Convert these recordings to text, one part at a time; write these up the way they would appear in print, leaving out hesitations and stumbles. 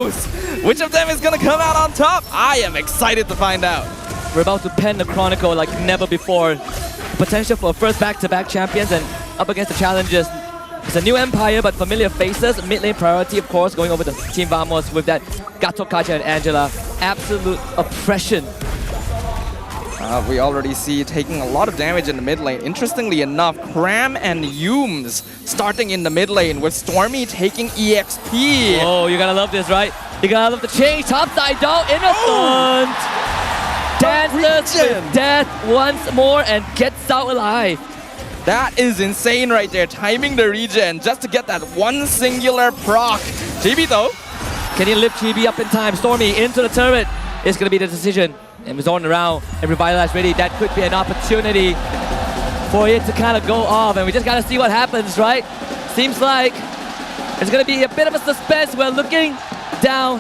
Which of them is going to come out on top? I am excited to find out. We're about to pen the chronicle like never before. Potential for first back-to-back champions and up against the challenges. It's a new empire, but familiar faces. Mid lane priority, of course, going over to Team Vamos with that Gato, Katja, and Angela. Absolute oppression. We already see taking a lot of damage in the mid lane. Interestingly enough, Cram and Yooms starting in the mid lane with Stormy taking EXP. Oh, you gotta love this, right? You gotta love the change. Topside down, innocent! Dances with death once more and gets out alive. That is insane right there, timing the regen just to get that one singular proc. Chibi though. Can he lift Chibi up in time? Stormy into the turret. It's gonna be the decision. And we're zoning around and Revitalize ready. That could be an opportunity for it to kind of go off. And we just gotta see what happens, right? Seems like there's gonna be a bit of a suspense. We're looking down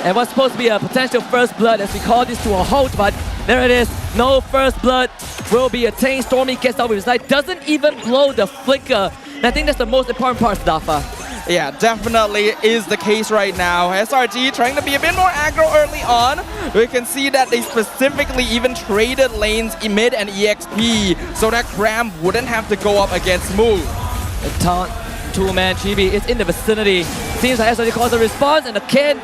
and what's supposed to be a potential first blood as we call this to a halt, but there it is. No first blood will be attained. Stormy gets out with his light, doesn't even blow the flicker. And I think that's the most important part, Dafa. Yeah, definitely is the case right now. SRG trying to be a bit more aggro early on. We can see that they specifically even traded lanes in mid and EXP so that Cram wouldn't have to go up against Move. The taunt, two-man Chibi is in the vicinity. Seems like SRG calls a response and the Ken.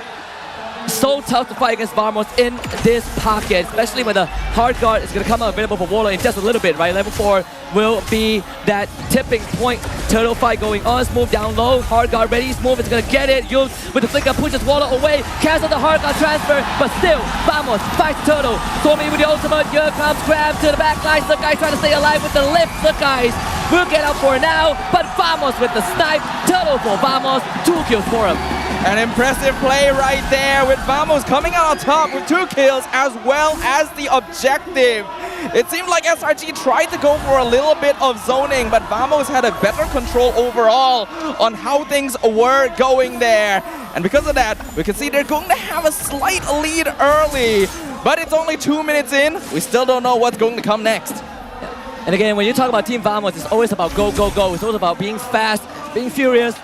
So tough to fight against Vamos in this pocket, especially when the hard guard is going to come out available for Warlock in just a little bit, right? Level 4 will be that tipping point. Turtle fight going on. Smooth down low. Hard guard ready. Smooth is going to get it. Yun with the flicker pushes Warlock away. Cancel the hard guard transfer, but still, Vamos fights Turtle. Stormy with the ultimate. Here comes Crab to the back line. The guy trying to stay alive with the lift. The guys will get out for now, but Vamos with the snipe. Turtle for Vamos. 2 kills for him. An impressive play right there with Vamos coming out on top with 2 kills as well as the objective. It seemed like SRG tried to go for a little bit of zoning, but Vamos had a better control overall on how things were going there. And because of that, we can see they're going to have a slight lead early. But it's only 2 minutes in. We still don't know what's going to come next. And again, when you talk about Team Vamos, it's always about go, go, go. It's always about being fast, being furious,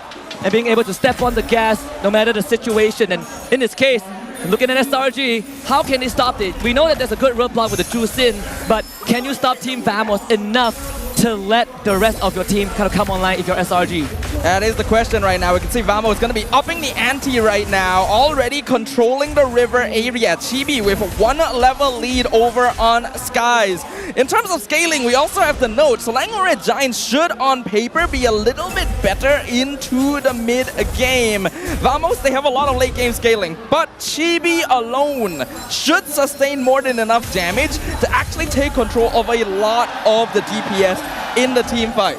and being able to step on the gas no matter the situation. And in this case, looking at SRG, how can they stop it? We know that there's a good roadblock with the Juice in, but can you stop Team Vamos enough to let the rest of your team kind of come online if you're SRG? That is the question right now. We can see Vamos is going to be upping the ante right now, already controlling the river area. Chibi with 1 level lead over on Skies. In terms of scaling, we also have to note Selangor Red Giants should on paper be a little bit better into the mid game. Vamos, they have a lot of late game scaling, but Chibi alone should sustain more than enough damage to actually take control of a lot of the DPS in the team fight.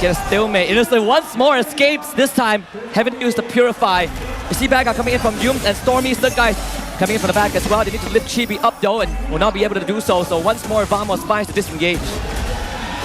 Get a stalemate. Innocent once more escapes. This time, haven't used the Purify. You see backup coming in from Yums and Stormy. The guys coming in from the back as well. They need to lift Chibi up though and will not be able to do so. So once more, Vamos finds to disengage.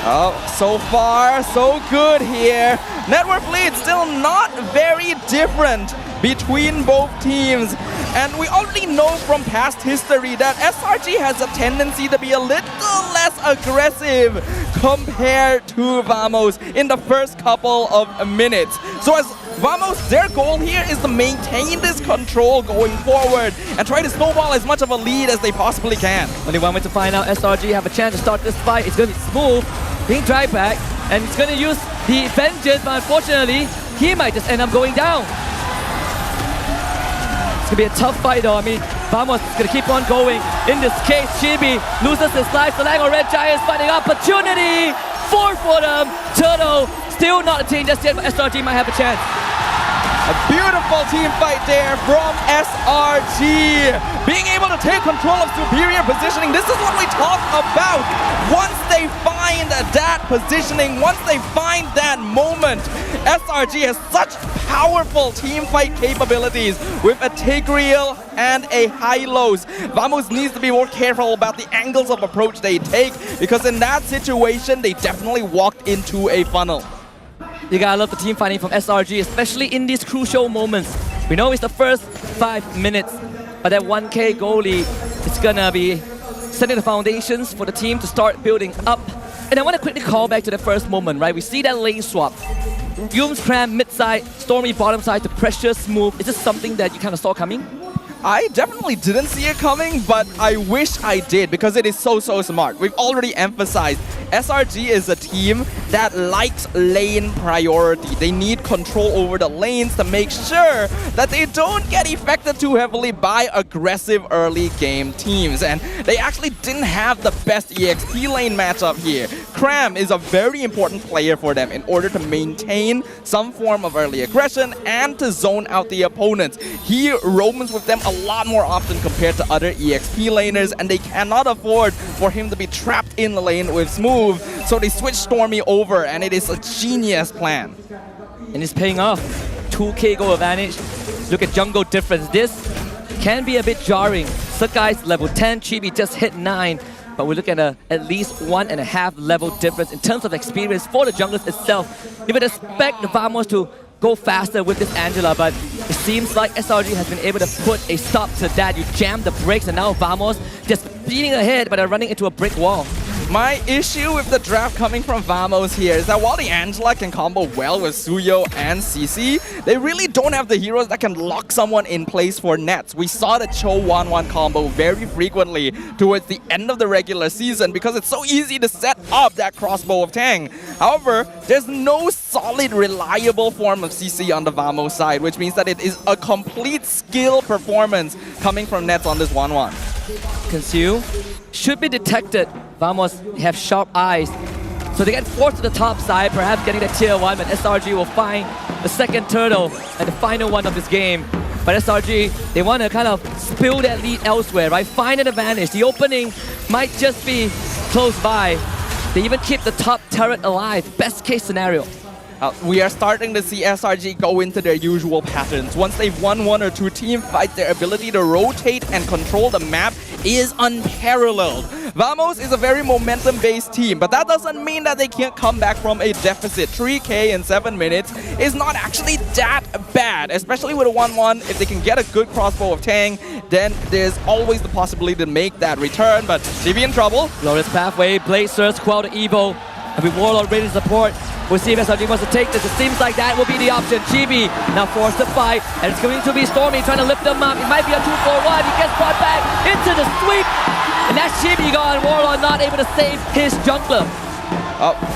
Oh, so far, so good here. Net worth lead still not very different between both teams. And we already know from past history that SRG has a tendency to be a little less aggressive compared to Vamos in the first couple of minutes. So as Vamos, their goal here is to maintain this control going forward and try to snowball as much of a lead as they possibly can. Only one way to find out SRG have a chance to start this fight. It's going to be Smooth, being drive back, and it's going to use the Vengeance, but unfortunately, he might just end up going down. It's going to be a tough fight though. I mean, Vamos is going to keep on going. In this case, Chibi loses his life. Selangor Red Giants finding opportunity. 4 for them. Turtle still not attained just yet, but SRG might have a chance. A beautiful team fight there from SRG. Being able to take control of superior positioning. This is what we talk about. Once they find that positioning, once they find that moment, SRG has such powerful team fight capabilities with a Tigreal and a Hylos. Vamos needs to be more careful about the angles of approach they take because in that situation, they definitely walked into a funnel. You gotta love the team fighting from SRG, especially in these crucial moments. We know it's the first 5 minutes, but that 1K goalie is gonna be setting the foundations for the team to start building up. And I want to quickly call back to the first moment, right? We see that lane swap. Yums Cram mid side, Stormy bottom side to pressure Smooth. Is this something that you kind of saw coming? I definitely didn't see it coming, but I wish I did because it is so smart. We've already emphasized SRG is a team that likes lane priority. They need control over the lanes to make sure that they don't get affected too heavily by aggressive early game teams. And they actually didn't have the best EXP lane matchup here. Cram is a very important player for them in order to maintain some form of early aggression and to zone out the opponents. He roams with them a lot more often compared to other EXP laners, and they cannot afford for him to be trapped in the lane with Smooth. So they switch Stormy over, and it is a genius plan. And it's paying off. 2k goal advantage. Look at jungle difference. This can be a bit jarring. Sakai's level 10, Chibi just hit 9. But we look at at least 1.5 level difference in terms of experience for the junglers itself. You would expect the Vamos to go faster with this Angela, but it seems like SRG has been able to put a stop to that. You jam the brakes, and now Vamos just speeding ahead, but they're running into a brick wall. My issue with the draft coming from Vamos here is that while the Angela can combo well with Suyo and CC, they really don't have the heroes that can lock someone in place for nets. We saw the Cho 1-1 combo very frequently towards the end of the regular season because it's so easy to set up that crossbow of Tang. However, there's no solid, reliable form of CC on the Vamos side, which means that it is a complete skill performance coming from nets on this 1-1. Consume should be detected. Vamos have sharp eyes. So they get forced to the top side, perhaps getting the tier 1, but SRG will find the second turtle and the final one of this game. But SRG, they want to kind of spill that lead elsewhere, right? Find an advantage. The opening might just be close by. They even keep the top turret alive. Best case scenario. We are starting to see SRG go into their usual patterns. Once they've won 1 or 2 team fights, their ability to rotate and control the map is unparalleled. Vamos is a very momentum-based team, but that doesn't mean that they can't come back from a deficit. 3k in 7 minutes is not actually that bad, especially with a 1-1. If they can get a good crossbow of Tang, then there's always the possibility to make that return, but CB in trouble. Glorious pathway, Blazers, Quell the Evo, and with Warlord ready to support. We'll see if SRG wants to take this. It seems like that will be the option. Chibi now forced to fight, and it's going to be Stormy trying to lift them up. It might be a 2-4-1. He gets brought back into the sweep, and that's Chibi gone. Warlord not able to save his jungler.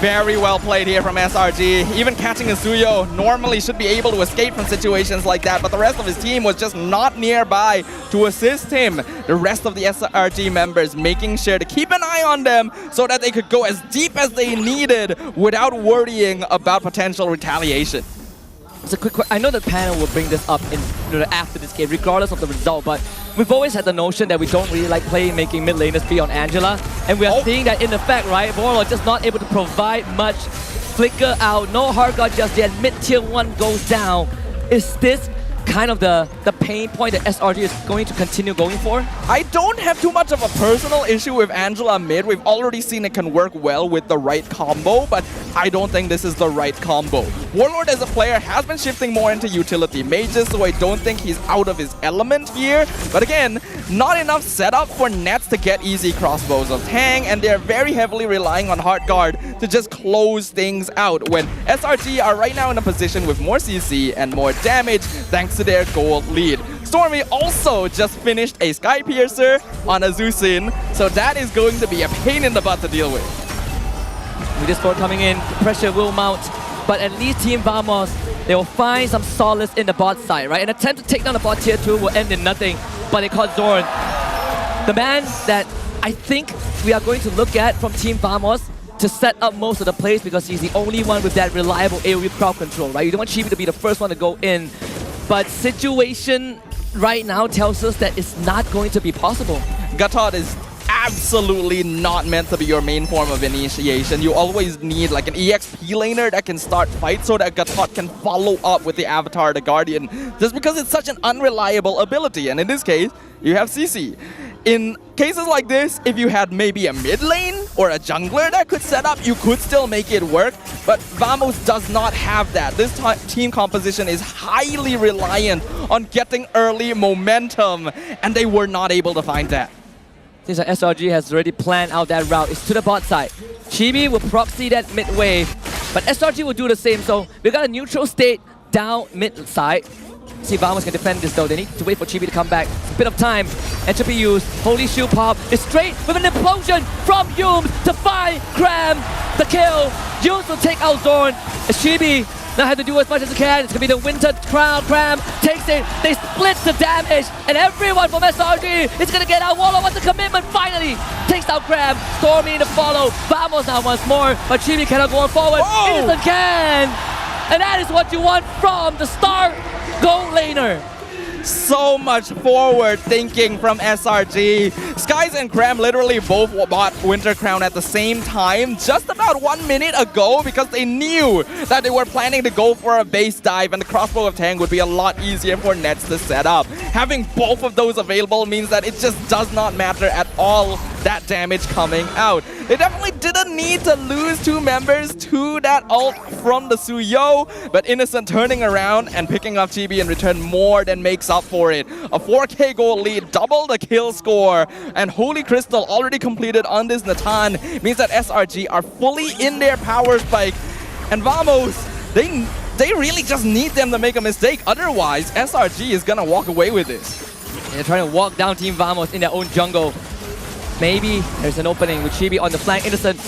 Very well played here from SRG. Even catching a Suyo normally should be able to escape from situations like that, but the rest of his team was just not nearby to assist him. The rest of the SRG members making sure to keep an eye on them so that they could go as deep as they needed without worrying about potential retaliation. It's a quick question. I know the panel will bring this up after this game, regardless of the result, but we've always had the notion that we don't really like making mid laners be on Angela, and we are seeing that in effect, right? Warlord just not able to provide much. Flicker out, no hard guard just yet. Mid tier 1 goes down. Is this kind of the pain point that SRG is going to continue going for? I don't have too much of a personal issue with Angela mid. We've already seen it can work well with the right combo, but I don't think this is the right combo. Warlord as a player has been shifting more into utility mages, so I don't think he's out of his element here. But again, not enough setup for nets to get easy crossbows of Tang, and they're very heavily relying on hard guard to just close things out when SRG are right now in a position with more CC and more damage thanks to their gold lead. Stormy also just finished a Sky Piercer on a Zusin, so that is going to be a pain in the butt to deal with. With this sword coming in, the pressure will mount, but at least Team Vamos, they will find some solace in the bot side, right? An attempt to take down the bot tier 2 will end in nothing, but they caught Zorn. The man that I think we are going to look at from Team Vamos to set up most of the plays because he's the only one with that reliable AoE crowd control, right? You don't want Chibi to be the first one to go in, but situation right now tells us that it's not going to be possible. Gatot is absolutely not meant to be your main form of initiation. You always need like an EXP laner that can start fights so that Gatot can follow up with the Avatar, the Guardian, just because it's such an unreliable ability. And in this case, you have CC. In cases like this, if you had maybe a mid lane or a jungler that could set up, you could still make it work. But Vamos does not have that. This team composition is highly reliant on getting early momentum, and they were not able to find that. Seems like SRG has already planned out that route. It's to the bot side. Chibi will proxy that mid wave. But SRG will do the same. So we got a neutral state down mid side. See if Vamos can defend this though. They need to wait for Chibi to come back. It's a bit of time. Entropy used. Holy Shield Pop is straight with an implosion from Yums to find Cram the kill. Yums will take out Zorn. As Chibi now have to do as much as he can. It's gonna be the Winter Crown. Cram takes it. They split the damage. And everyone from SRG is gonna get out. Wallow wants the commitment finally. Takes out Cram. Stormy to follow. Vamos now once more. But Chibi cannot go on forward. Whoa. Innocent can. And that is what you want from the star goal laner. So much forward thinking from SRG. Skies and Cram literally both bought Winter Crown at the same time just about 1 minute ago because they knew that they were planning to go for a base dive and the crossbow of Tang would be a lot easier for Nets to set up. Having both of those available means that it just does not matter at all that damage coming out. They definitely didn't need to lose 2 members to that ult from the Suyo, but Innocent turning around and picking up Chibi in return more than makes up for it. A 4K goal lead, double the kill score, and Holy Crystal already completed on this Natan means that SRG are fully in their power spike. And Vamos, they really just need them to make a mistake, otherwise SRG is gonna walk away with this. They're trying to walk down Team Vamos in their own jungle. Maybe there's an opening with Chibi on the flank. Innocent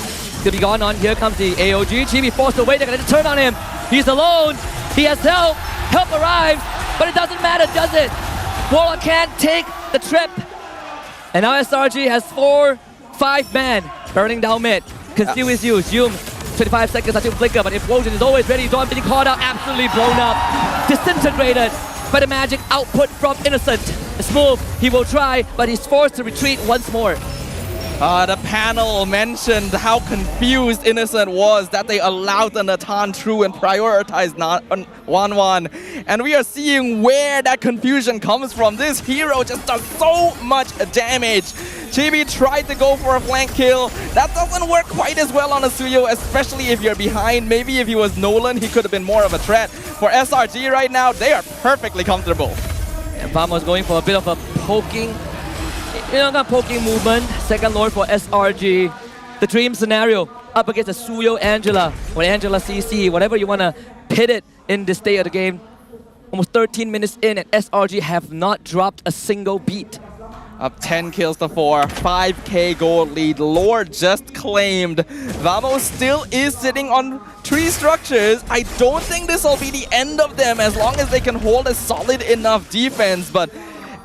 to be gone on. Here comes the AOG. Chibi forced away. They're going to turn on him. He's alone. He has help. Help arrives. But it doesn't matter, does it? Warlock can't take the trip. And now SRG has 4-5 men burning down mid. Conceal is used. Yum, 25 seconds until flicker. But Implosion is always ready. Dawn being caught out. Absolutely blown up. Disintegrated by the magic output from Innocent. Smooth. He will try, but he's forced to retreat once more. The panel mentioned how confused Innocent was that they allowed the Natan through and prioritized 1-1. And we are seeing where that confusion comes from. This hero just does so much damage. Chibi tried to go for a flank kill. That doesn't work quite as well on a Suyo, especially if you're behind. Maybe if he was Nolan, he could have been more of a threat. For SRG right now, they are perfectly comfortable. And Vamos going for a bit of a poking, not poking movement. Second Lord for SRG. The dream scenario up against a Suyo Angela or Angela CC, whatever you want to pit it in this state of the game. Almost 13 minutes in and SRG have not dropped a single beat. Up 10 kills to 4, 5K gold lead. Lord just claimed. Vamos still is sitting on 3 structures. I don't think this will be the end of them as long as they can hold a solid enough defense. But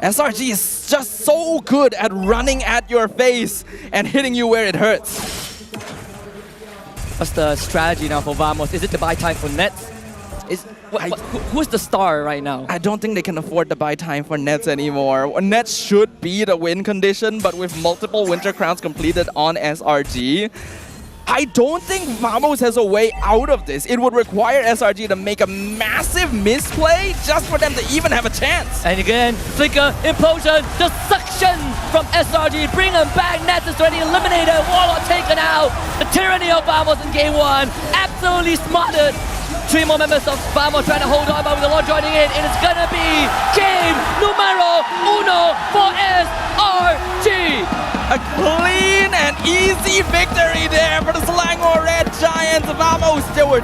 SRG is just so good at running at your face and hitting you where it hurts. What's the strategy now for Vamos? Is it to buy time for Nets? Who's the star right now? I don't think they can afford to buy time for Nets anymore. Nets should be the win condition, but with multiple Winter Crowns completed on SRG, I don't think Vamos has a way out of this. It would require SRG to make a massive misplay just for them to even have a chance. And again, Flicker, Implosion, the suction from SRG, bring them back. Nets is already eliminated, Warlock taken out. The tyranny of Vamos in game 1, absolutely smarted. 3 more members of Vamos trying to hold on, but with the Lord joining in, and it's gonna be game numero 1 for SRG. A clean and easy victory there for the Selangor Red Giants. Vamos still were